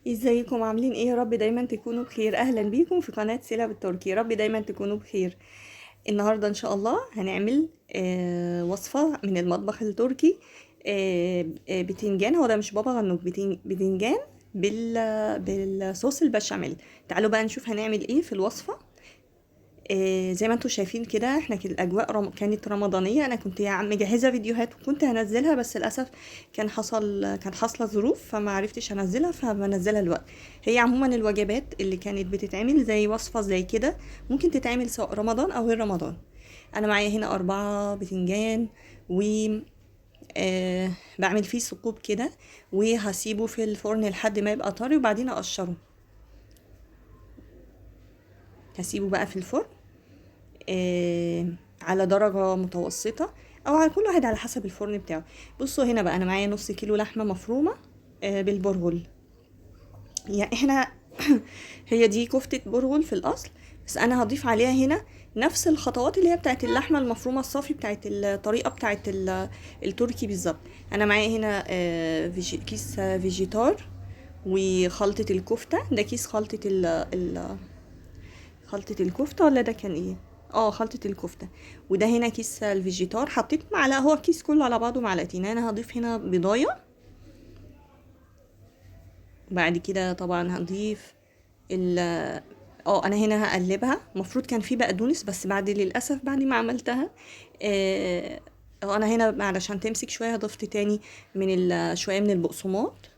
ازيكم عاملين ايه؟ يا رب دايما تكونوا بخير. اهلا بيكم في قناة سيلا بالتركي. يا رب دايما تكونوا بخير. النهاردة ان شاء الله هنعمل وصفة من المطبخ التركي. بتنجان. هو ده مش بابا غنوج، بتنجان بالصوص البشاميل. تعالوا بقى نشوف هنعمل ايه في الوصفة. زي ما انتم شايفين كده احنا الاجواء كانت رمضانيه. انا كنت مجهزه فيديوهات وكنت هنزلها، بس للاسف كان حاصله ظروف فما عرفتش انزلها، فبنزلها الوقت. هي عموما الوجبات اللي كانت بتتعمل زي وصفه زي كده ممكن تتعمل سواء رمضان او غير رمضان. انا معايا هنا 4 بتنجان و بعمل فيه ثقوب كده، وهسيبه في الفرن لحد ما يبقى طري وبعدين اقشره. هسيبه بقى في الفرن آه، على درجة متوسطة، او على كل واحد على حسب الفرن بتاعه. بصوا هنا بقى انا معايا نص كيلو لحمة مفرومة بالبرغل. يعني احنا هي دي كفتة برغل في الاصل، بس انا هضيف عليها هنا نفس الخطوات اللي هي بتاعت اللحمة المفرومة الصافي، بتاعت الطريقة بتاعت التركي بالظبط. انا معايا هنا كيس فيجيتار، وخلطة الكفتة ده كيس خلطة الكفتة، ولا ده كان ايه؟ اه، خلطة الكفتة. وده هنا كيس الفيجيتار، حطيت معلقة، هو الكيس كله على بعضه معلقتين. انا هضيف هنا بضاية. بعد كده طبعا هضيف ال انا هنا هقلبها. المفروض كان في بقدونس، بس للاسف بعد ما عملتها اه انا هنا علشان تمسك شويه ضفت تاني شويه من البقسماط.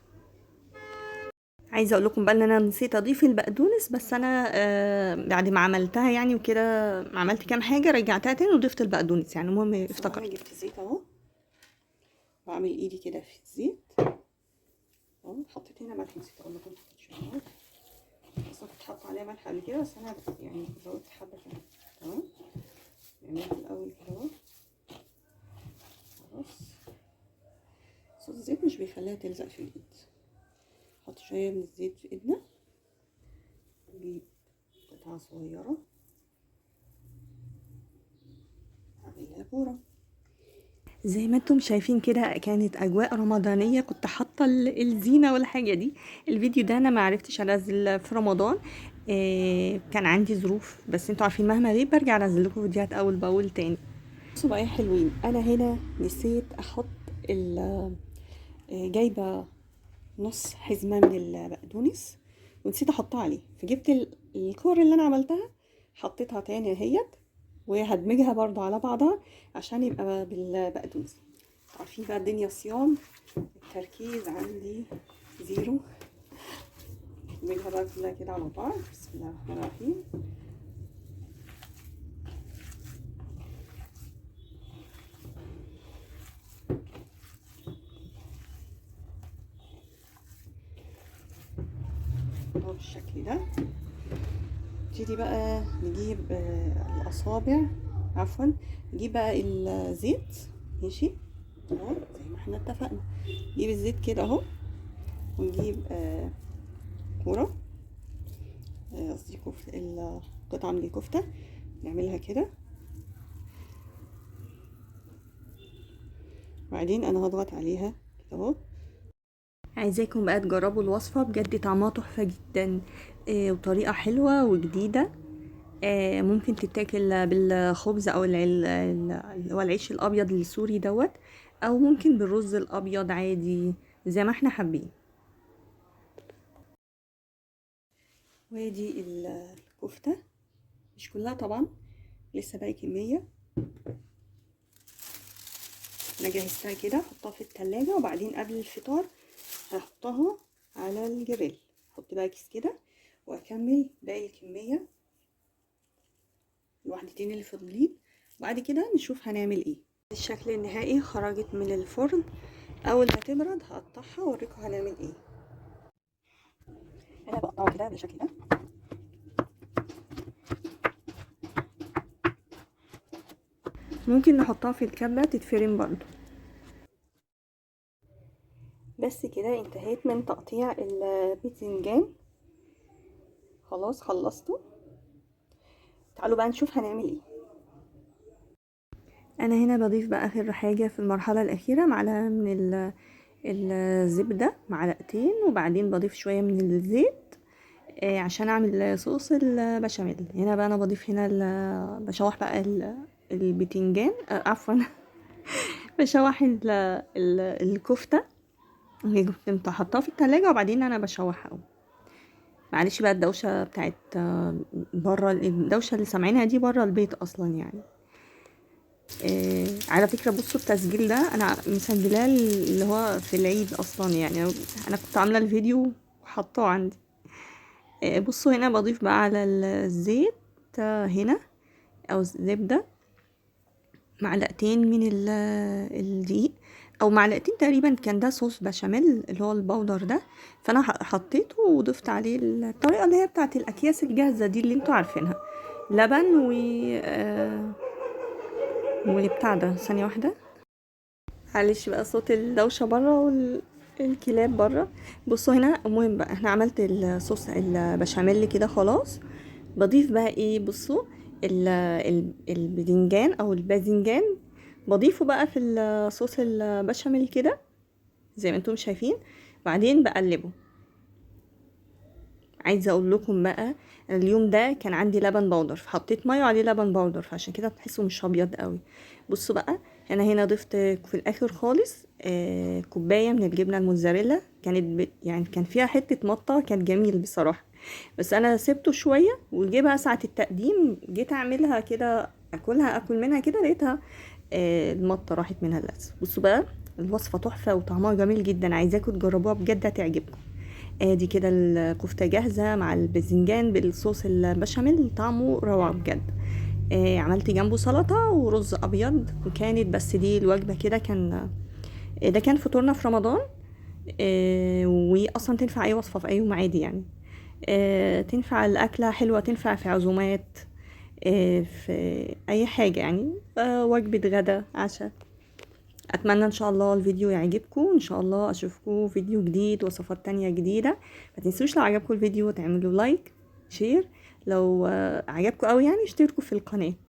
عايزه اقول لكم بقى ان انا نسيت اضيف البقدونس، بس انا بعد ما عملتها يعني وكده عملت كام حاجه رجعتها تاني وضفت البقدونس. يعني المهم افتكرت. جبت زيت اهو، بعمل ايدي كده في الزيت اهو. حطيت هنا ملح، نسيت اقول لكم حطيت شويه ملح، بس كنت حاطه عليها ملح قبل كده، بس انا يعني زودت حبه كمان. تمام، نعملها في الاول كده اهو. خلاص، صوت الزيت مش بيخليها تلزق في الايد. حط شويه من الزيت في ايدنا، نجيب قطعه صغيره اعملها كوره. زي ما انتم شايفين كده كانت اجواء رمضانيه، كنت حاطه الزينه والحاجه دي. الفيديو ده انا ما عرفتش انزل في رمضان، كان عندي ظروف، بس انتوا عارفين مهما غيب برجع انزل لكم فيديوهات اول باول تاني. بصوا بقى يا حلوين، انا هنا نسيت احط جايبه نص حزمه من البقدونس ونسيت احطها عليه، فجبت الكور اللي انا عملتها حطيتها تاني اهيت، وهدمجها برضو على بعضها عشان يبقى بالبقدونس. عارفين بقى الدنيا صيام، التركيز عندي زيرو. ادمجها بقى كلها كده على بعض. بسم الله الرحمن الرحيم. اهو بالشكل ده. نبتدي بقى نجيب الاصابع، عفوا، نجيب بقى الزيت. ماشي اهو زي ما احنا اتفقنا، نجيب الزيت كده اهو، ونجيب كوره، قصدي قطعه من الكفته، نعملها كده. وبعدين انا هضغط عليها كده اهو. عايزاكم بقى تجربوا الوصفه، بجد طعمها تحفه جدا، وطريقه حلوه وجديده. ممكن تتاكل بالخبز او اللي هو العيش الابيض السوري دوت، او ممكن بالرز الابيض عادي زي ما احنا حابين. وادي الكفته، مش كلها طبعا، لسه باقي كميه. انا جهزتها كده، احطها في التلاجة، وبعدين قبل الفطار هحطها على الجريل. احط بقى كيس كده واكمل باقي الكميه، الوحدتين اللي فاضلين، وبعد كده نشوف هنعمل ايه. الشكل النهائي خرجت من الفرن، اول ما تبرد هقطعها واوريكم هنعمل ايه. انا بقطعها كده بالشكل ده. ممكن نحطها في الكبة تتفرم برضو. بس كده انتهيت من تقطيع الباذنجان، خلاص خلصته. تعالوا بقى نشوف هنعمل ايه. انا هنا بضيف بقى اخر حاجة في المرحلة الاخيرة معلقة من الزبدة معلقتين، وبعدين بضيف شوية من الزيت عشان اعمل صوص البشاميل. هنا بقى انا بضيف هنا بشوح بقى البتنجان، عفوا بشوح الكفتة اللي كنت حطاها في التلاجة، وبعدين انا بشوحها. معلش بقى الدوشة بتاعت بره، الدوشة اللي سامعينها دي بره البيت اصلا يعني. على فكرة بصوا التسجيل ده انا مسجلاه اللي هو في العيد اصلا يعني. انا كنت عاملة الفيديو وحطاه عندي. بصوا هنا بضيف بقى على الزيت هنا او الزبدة معلقتين من الدقيق، او معلقتين تقريبا. كان ده صوص بشاميل اللي هو البودر ده، فانا حطيته وضفت عليه الطريقه اللي هي بتاعه الاكياس الجاهزه دي اللي انتوا عارفينها. لبن وبتاع ده. ثانيه واحده، معلش بقى صوت الدوشه بره والكلاب بره. بصوا هنا المهم بقى احنا عملت الصوص البشاميل كده خلاص. بضيف بقى ايه، بصوا البدنجان او الباذنجان بضيفه بقى في الصوص البشاميل كده زي ما انتم شايفين. بعدين بقلبه. عايزه اقول لكم بقى اليوم ده كان عندي لبن بودر، فحطيت ميه عليه لبن بودر، فعشان كده تحسوا مش ابيض قوي. بصوا بقى انا هنا ضفت في الاخر خالص كوبايه من الجبنه الموتزاريلا. كانت يعني كان فيها حته مطه، كانت جميل بصراحه. بس انا سبته شويه، وجيبها ساعه التقديم جيت اعملها كده اكل منها كده، لقيتها المطه راحت منها للاسف. بصوا بقى الوصفه تحفه وطعمها جميل جدا، عايزاكم تجربوها بجد هتعجبكم. ادي كده الكفته جاهزه مع الباذنجان بالصوص البشاميل، طعمه روعه بجد. عملت جنبه سلطه ورز ابيض، وكانت بس دي الوجبه كده. كان ده كان فطورنا في رمضان. واصلا تنفع اي وصفه في اي يوم عادي يعني. تنفع الاكله حلوه، تنفع في عزومات، في اي حاجه يعني. وجبه غدا عشاء. اتمنى ان شاء الله الفيديو يعجبكم، ان شاء الله اشوفكم فيديو جديد وصفات تانية جديدة. ما تنسوش لو عجبكم الفيديو تعملوا لايك شير، لو عجبكم قوي يعني اشتركوا في القناة.